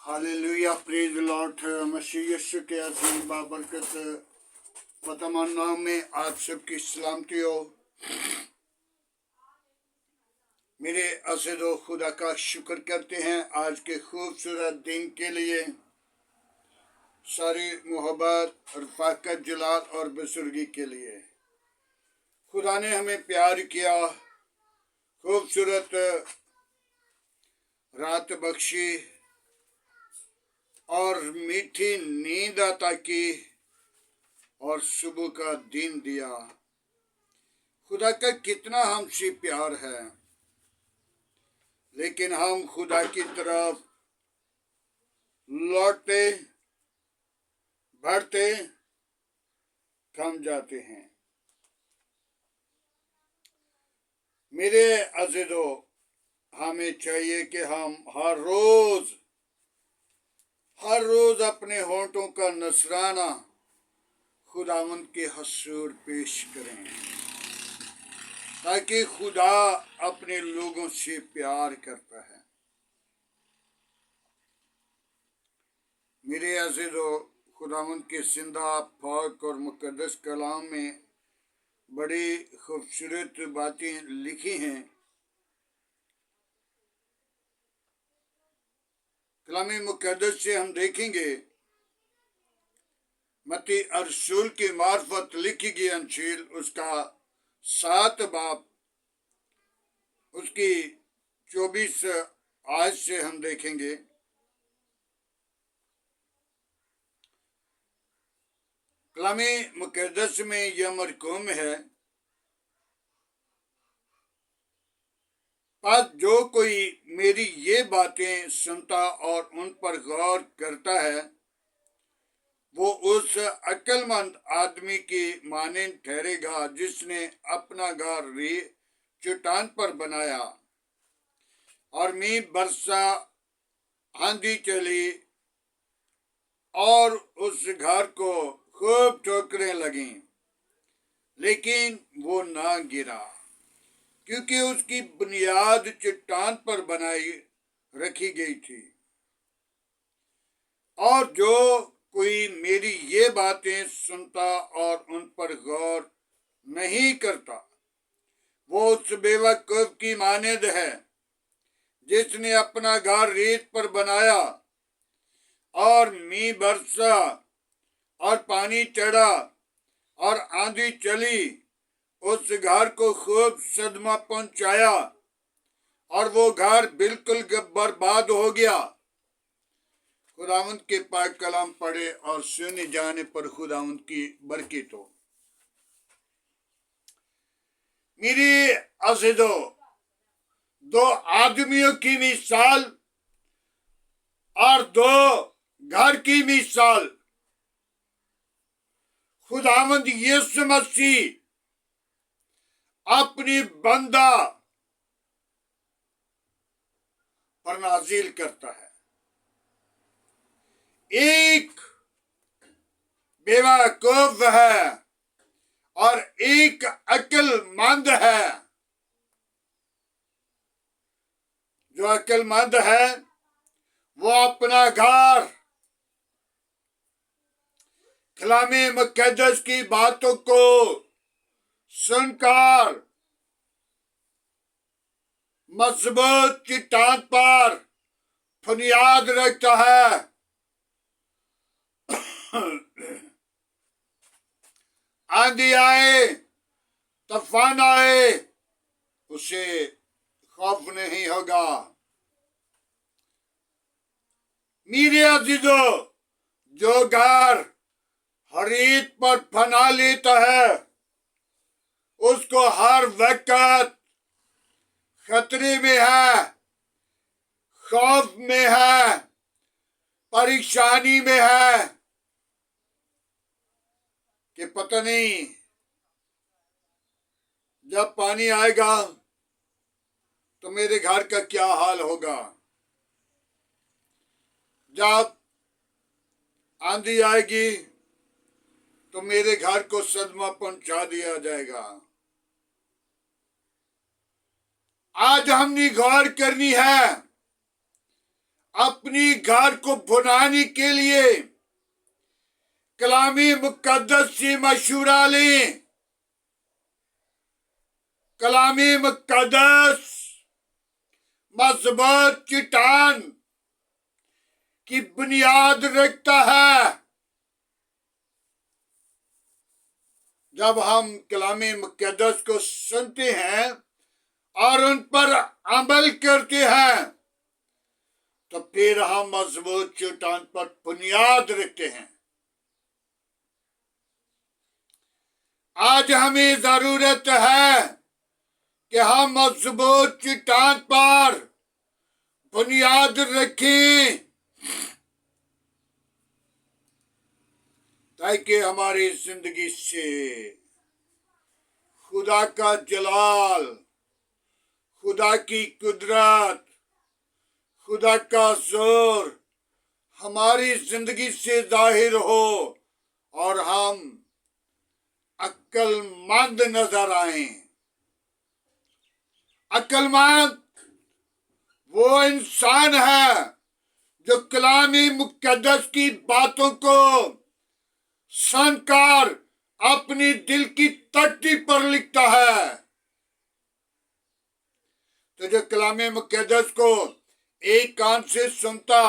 Hallelujah, praise the Lord. मसीह यीशु के अजीम बाबरकत पतमान नाम में आप सबकी सलामती हो। मेरे अज़ीज़ों, खुदा का शुक्र करते हैं आज के खूबसूरत दिन के लिए। सारी मोहब्बत, रफ़ाकत, जलाल और बुजुर्गी के लिए खुदा ने हमें प्यार किया, खूबसूरत रात बख्शी और मीठी नींद अता की और सुबह का दिन दिया। खुदा का कितना हमसे प्यार है, लेकिन हम खुदा की तरफ लौटते बढ़ते कम जाते हैं। मेरे अज़ीज़ों, हमें चाहिए कि हम हर रोज अपने होंठों का नजराना खुदावंद के हजूर पेश करें, ताकि खुदा अपने लोगों से प्यार करता है। मेरे अज़ीज़ों, खुदावंद के जिंदा, पाक और मुकद्दस कलाम में बड़ी खूबसूरत बातें लिखी हैं। कलाम मुकद्दस से हम देखेंगे, मत्ती रसूल की मार्फत लिखी गई अंजील उसका 7 बाब उसकी 24 आयत से हम देखेंगे। कलाम मुकद्दस में यह मरकूम है, पर जो कोई मेरी ये बातें सुनता और उन पर गौर करता है, वो उस अक्लमंद आदमी की मानंद ठहरेगा जिसने अपना घर चट्टान पर बनाया, और मींह बरसा, आंधी चली और उस घर को खूब ठोकरें लगी, लेकिन वो ना गिरा, क्योंकि उसकी बुनियाद चट्टान पर बनाई रखी गई थी। और जो कोई मेरी ये बातें सुनता और उन पर गौर नहीं करता, वो उस बेवकूफ की मानद है जिसने अपना घर रेत पर बनाया, और मींह बरसा और पानी चढ़ा और आंधी चली, उस घर को खूब सदमा पहुंचाया और वो घर बिल्कुल बर्बाद हो गया। खुदावंद के पाक कलाम पढ़े और सुने जाने पर खुदावंद की बरकत हो। मेरे अज़ीज़ों, 2 आदमियों की मिसाल और 2 घर की मिसाल खुदावंद यीशु मसीह अपनी बंदा पर नाजिल करता है। एक बेवकूफ है और एक अक्लमंद है। जो अक्लमंद है वो अपना घर कलाम मुकद्दस की बातों को सुनकर मजबूत चट्टान पर बुनियाद रखता है। आंधी आए, तूफान आए, उसे खौफ नहीं होगा। मेरे अज़ीज़ों, जो घर हरीत पर फना लेता है, उसको हर वक्त खतरे में है, खौफ में है, परेशानी में है कि पता नहीं जब पानी आएगा तो मेरे घर का क्या हाल होगा, जब आंधी आएगी तो मेरे घर को सदमा पहुंचा दिया जाएगा। आज हमने गौर करनी है अपनी घर को बनाने के लिए कलामी मुकद्दस से मशवरा लें। कलामी मुकद्दस मजबूत चट्टान की बुनियाद रखता है। जब हम कलामी मुकद्दस को सुनते हैं और उन पर अमल करते हैं तो फिर हम मजबूत चट्टान पर बुनियाद रखते हैं। आज हमें जरूरत है कि हम मजबूत चट्टान पर बुनियाद रखें ताकि हमारी जिंदगी से खुदा का जलाल, खुदा की कुदरत, खुदा का जोर हमारी जिंदगी से जाहिर हो और हम अक्लमंद नजर आए। अक्लमंद वो इंसान है जो कलामी मुकद्दस की बातों को सुनकर अपनी दिल की तख्ती पर लिखता है। तो जो कलामे मुकद्दस को एक कान से सुनता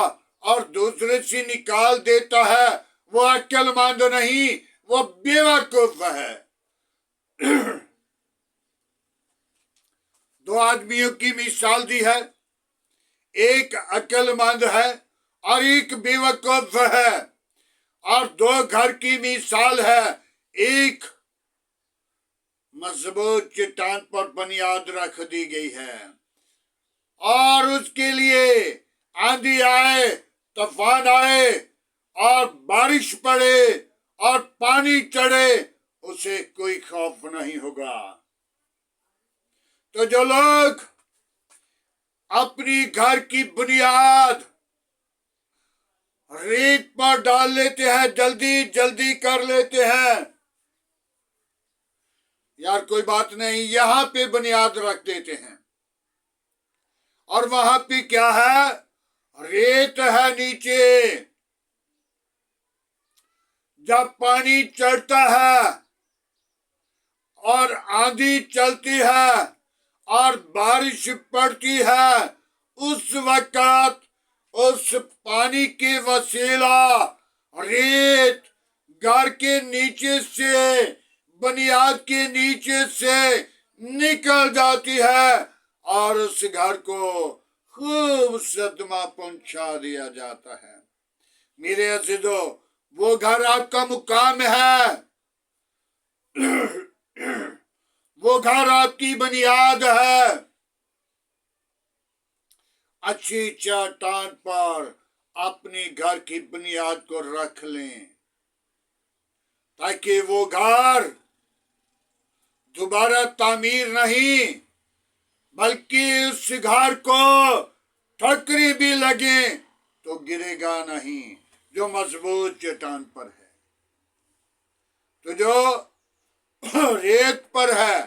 और दूसरे से निकाल देता है वो अक्लमंद नहीं, वो बेवकूफ है। दो आदमियों की मिसाल दी है, एक अक्लमंद है और एक बेवकूफ है। और दो घर की मिसाल है, एक मजबूत चट्टान पर बुनियाद रख दी गई है और उसके लिए आंधी आए, तूफान आए और बारिश पड़े और पानी चढ़े उसे कोई खौफ नहीं होगा। तो जो लोग अपनी घर की बुनियाद रेत पर डाल लेते हैं, जल्दी जल्दी कर लेते हैं, यार कोई बात नहीं, यहां पे बुनियाद रख देते हैं और वहां पे क्या है, रेत है नीचे। जब पानी चढ़ता है और आंधी चलती है और बारिश पड़ती है उस वक्त उस पानी के वसीला रेत घर के नीचे से, बुनियाद के नीचे से निकल जाती है और उस घर को खूब सदमा पहुंचा दिया जाता है। मेरे अजीजों, वो घर आपका मुकाम है, वो घर आपकी बुनियाद है। अच्छी चट्टान पर अपने घर की बुनियाद को रख लें ताकि वो घर दोबारा तामीर नहीं बल्कि उस घर को ठोकरें भी लगे तो गिरेगा नहीं, जो मजबूत चट्टान पर है। तो जो रेत पर है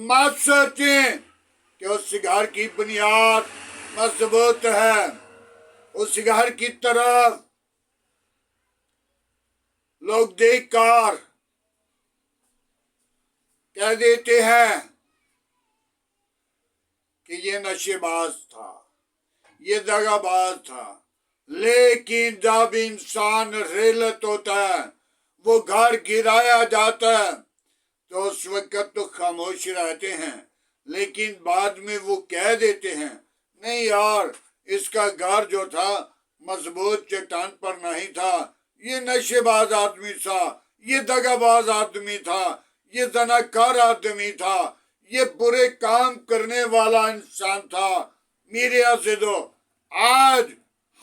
मत सोचें कि उस घर की बुनियाद मजबूत है। उस घर की तरफ लोग देखकर कह देते हैं कि ये नशेबाज था, ये दगाबाज था, लेकिन जब इंसान रेलत होता है, वो घर गिराया जाता है तो उस वक्त तो खामोश रहते हैं, लेकिन बाद में वो कह देते हैं नहीं यार, इसका घर जो था मजबूत चट्टान पर नहीं था, ये नशेबाज आदमी था, ये दगाबाज आदमी था, ये जनाकार आदमी था, ये बुरे काम करने वाला इंसान था। मेरे अज़ीज़ों, आज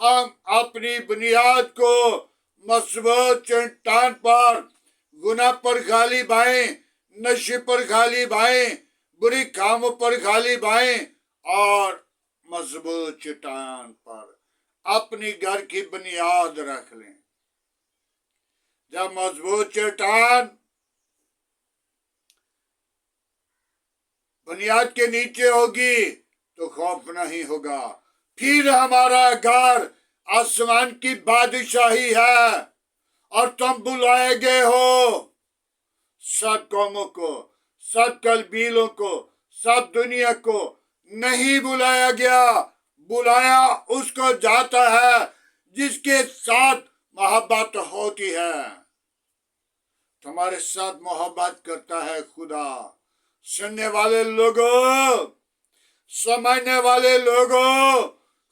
हम अपनी बुनियाद को मजबूत चट्टान पर, गुनाह पर गाली बाएं, नशे पर गाली बाएं, बुरी कामों पर गाली बाएं और मजबूत चट्टान पर अपनी घर की बुनियाद रख लें। जब मजबूत चट्टान बुनियाद के नीचे होगी तो खौफ नहीं होगा, फिर हमारा घर आसमान की बादशाही है और तुम बुलाए गए हो सब कौमों को, सब कबीलों को, सब दुनिया को नहीं बुलाया गया। बुलाया उसको जाता है जिसके साथ मोहब्बत होती है। तुम्हारे साथ मोहब्बत करता है खुदा। सुनने वाले लोगों, समझने वाले लोगों,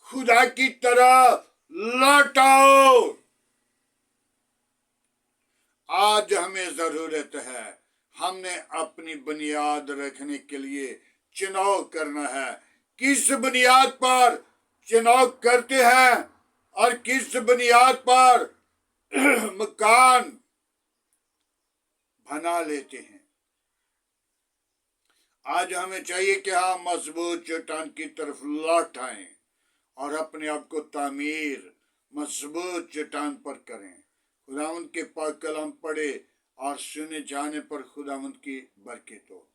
खुदा की तरफ लौट आओ। आज हमें जरूरत है, हमने अपनी बुनियाद रखने के लिए चुनाव करना है। किस बुनियाद पर चुनाव करते हैं और किस बुनियाद पर मकान बना लेते हैं। आज हमें चाहिए कि हम मजबूत चट्टान की तरफ लौट आएं और अपने आप को तामीर मजबूत चट्टान पर करें। खुदावंद के पाक कलाम पढ़े और सुने जाने पर खुदावंद की बरकत हो।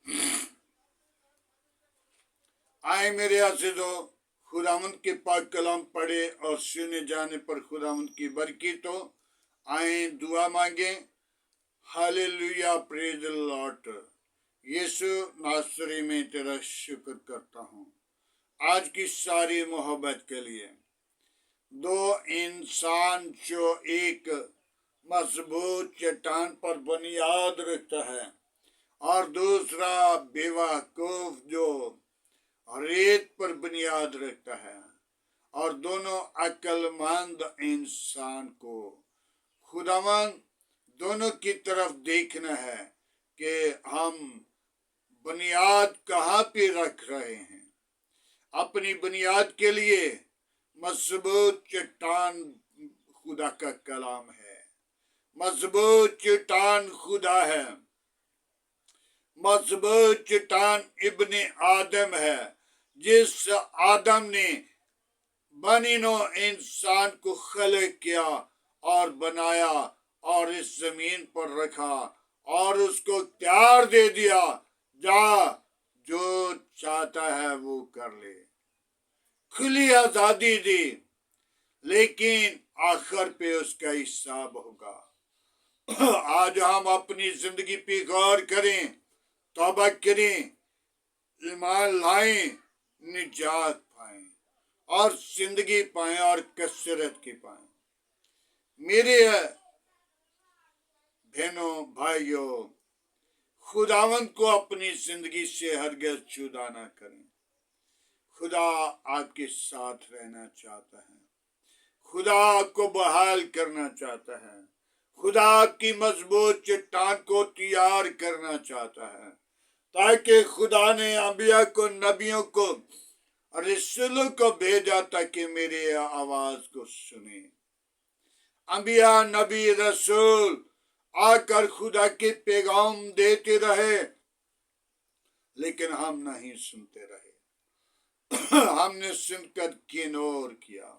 आए मेरे अज़ीज़ों, खुदावंद के पाक कलाम पढ़े और सुने जाने पर खुदावंद की बरकत हो। आए दुआ मांगे। Hallelujah, praise the Lord. यीशु नासरी में तेरा शुक्र करता हूँ आज की सारी मोहब्बत के लिए। दो इंसान जो एक मजबूत चट्टान पर बुनियाद रखता है और दूसरा बेवकूफ जो रेत पर बुनियाद रखता है, और दोनों अक्लमंद इंसान को खुदावंद दोनों की तरफ देखना है कि हम बुनियाद कहाँ पे रख रहे हैं। अपनी बुनियाद के लिए मजबूत चट्टान खुदा का कलाम है। मजबूत चट्टान खुदा है। मजबूत चट्टान इब्ने आदम है, जिस आदम ने बनीनो इंसान को खलक किया और बनाया और इस जमीन पर रखा और उसको इख्तियार दे दिया, जा जो चाहता है वो कर ले। खुली आजादी दी, लेकिन आखिर पे उसका हिसाब होगा। आज हम अपनी जिंदगी पे गौर करें, तौबा करें, ईमान लाएं, निजात पाएं और जिंदगी पाएं और कसरत की पाएं। मेरे बहनों भाइयों, खुदावंद को अपनी जिंदगी से हरगिज़ जुदा ना करें। खुदा आपके साथ रहना चाहता है। खुदा आपको बहाल करना चाहता है। खुदा आपकी मजबूत चट्टान को तैयार करना चाहता है, ताकि खुदा ने अंबिया को, नबियों को, रसूलों को भेजा ताकि मेरे आवाज को सुने। अंबिया, नबी, रसूल आकर खुदा के पैगाम देते रहे, लेकिन हम नहीं सुनते रहे। हमने सुनकर इग्नोर किया।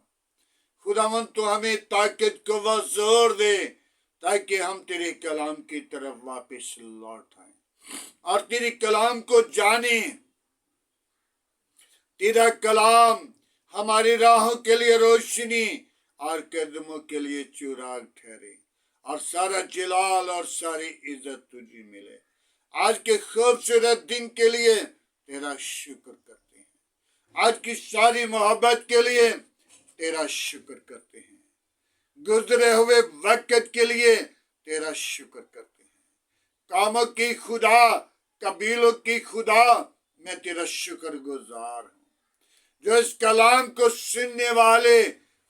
खुदावंद तो हमें ताकत को वह जोर दे ताकि हम तेरे कलाम की तरफ वापस लौट आए और तेरे कलाम को जाने। तेरा कलाम हमारी राहों के लिए रोशनी और कदमों के लिए चुराग ठहरे और सारा जलाल और सारी इज्जत तुझे मिले। आज के खूबसूरत दिन के लिए तेरा शुक्र करते हैं। आज की सारी मोहब्बत के लिए तेरा शुक्र करते हैं। गुजरे हुए वक्त के लिए तेरा शुक्र करते हैं। कामों की खुदा, कबीलों की खुदा, मैं तेरा शुक्र गुजार हूँ। जो इस कलाम को सुनने वाले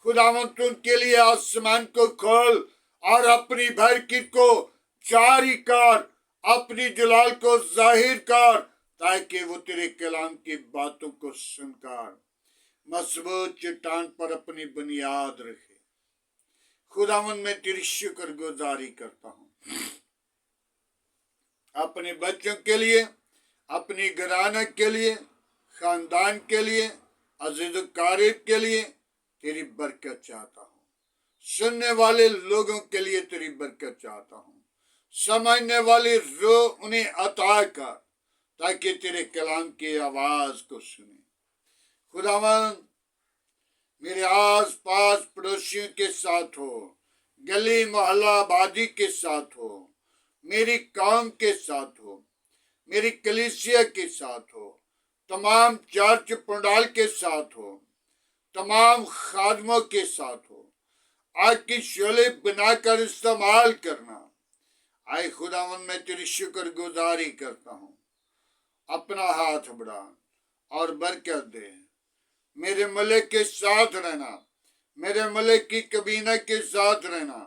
खुदावंद, उनके लिए आसमान को खोल और अपनी बरकत को जारी कर, अपनी जलाल को जाहिर कर, ताकि वो तेरे कलाम की बातों को सुनकर मजबूत चट्टान पर अपनी बुनियाद रखे। खुदावंद, मैं तेरी शुक्र गुजारी करता हूँ अपने बच्चों के लिए, अपनी घराना के लिए, खानदान के लिए, अजीज कारिब के लिए तेरी बरकत चाहता हूँ। सुनने वाले लोगों के लिए तेरी बरकत चाहता हूँ। समझने वाली रूह उन्हें अता कर, ताकि तेरे कलाम की आवाज को सुने। खुदावंद, मेरे आस पास पड़ोसियों के साथ हो, गली मोहल्ला आबादी के साथ हो, मेरी कौम के साथ हो, मेरी कलीसिया के साथ हो, तमाम चर्च पंडाल के साथ हो, तमाम खादमों के साथ हो। आग की शोले बनाकर इस्तेमाल करना। आए खुदावन, मैं तेरी शुक्र गुजारी करता हूँ। अपना हाथ बढ़ा और बरकत दे। मेरे मलिक के साथ रहना, मेरे मलिक की कबीना के साथ रहना,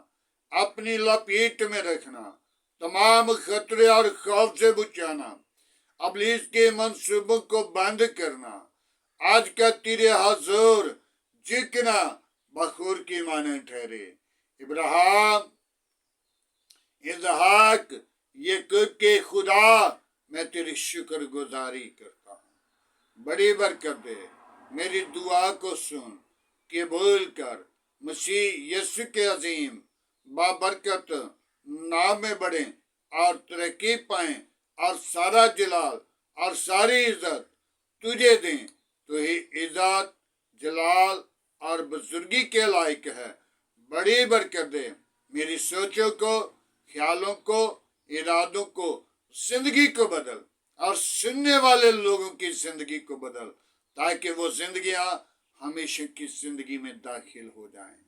अपनी लपेट में रखना, तमाम खतरे और खौफ से बचाना, इब्लीस के मंसूबों को बंद करना। आज का तेरे हुजूर जिकना बखूर की माने ठहरे। इब्राहिम, इसहाक, याकूब के खुदा, मैं तेरी शुक्र गुजारी करता हूँ। बड़ी बरकत दे, मेरी दुआ को सुन, कबूल कर। मसीह यीशु के अजीम बाबरकत नाम में बढ़े और तरक्की पाएं और सारा जलाल और सारी इज्जत तुझे दें। तो ही इज्जत, जलाल और बुजुर्गी के लायक है। बड़ी बरकत दे, मेरी सोचों को, ख्यालों को, इरादों को, जिंदगी को बदल और सुनने वाले लोगों की जिंदगी को बदल, ताकि वो जिंदगियां हमेशा की जिंदगी में दाखिल हो जाएं।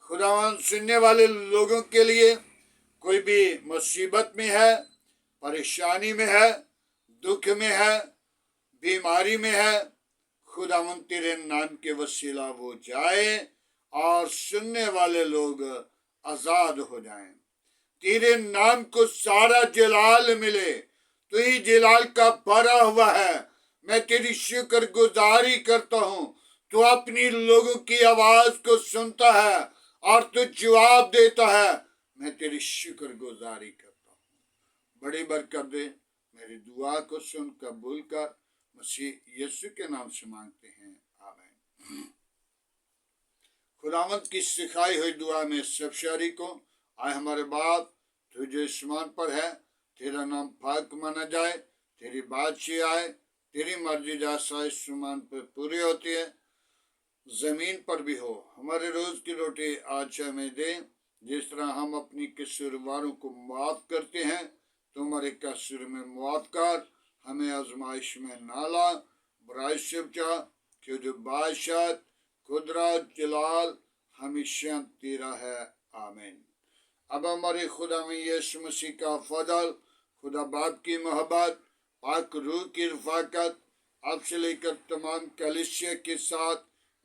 खुदावन, सुनने वाले लोगों के लिए कोई भी मुसीबत में है, परेशानी में है, दुख में है, बीमारी में है, खुदावन तेरे नाम के वसीला वो जाए और सुनने वाले लोग आजाद हो जाएं। तेरे नाम को सारा जलाल मिले। तो ही जलाल का भरा हुआ है। मैं तेरी शुक्र गुजारी करता हूँ। तू अपनी लोगों की आवाज को सुनता है और तू जवाब देता है। मैं तेरी शुक्र गुजारी करता हूँ। बड़ी बरकत दे, मेरी दुआ को सुन, कबूल कर। मसीह यीशु के नाम से मांगते हैं, आमीन। खुदावंद की सिखाई हुई दुआ में सब शरीक को, आए हमारे बाप, तू जो आसमान पर है, तेरा नाम पाक माना जाए, तेरी बादशाही आए, तेरी मर्जी जैसा आसमान पर पूरी होती है जमीन पर भी हो। हमारे रोज की रोटी आज हमें दे, जिस तरह हम अपनी कसूरवारों को माफ करते हैं, तुम हमारे कसूर में माफ कर, हमें आजमाइश में ना ला, बुराई से बचा, क्यों जो बादशाह, कुदरत, जलाल हमेशा तेरा है, आमीन। अब हमारे खुदा में यीशु मसीह का फजल, खुदा बाप की मोहब्बत, पाक रूह की रफाकत आपसे लेकर तमाम कलीसिया के साथ,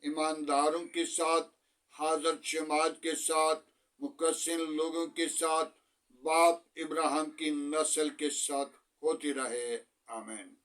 ईमानदारों के साथ, हाजर जमात के साथ, मुकस्सिन लोगों के साथ, बाप इब्राहिम की नस्ल के साथ होती रहे, आमीन।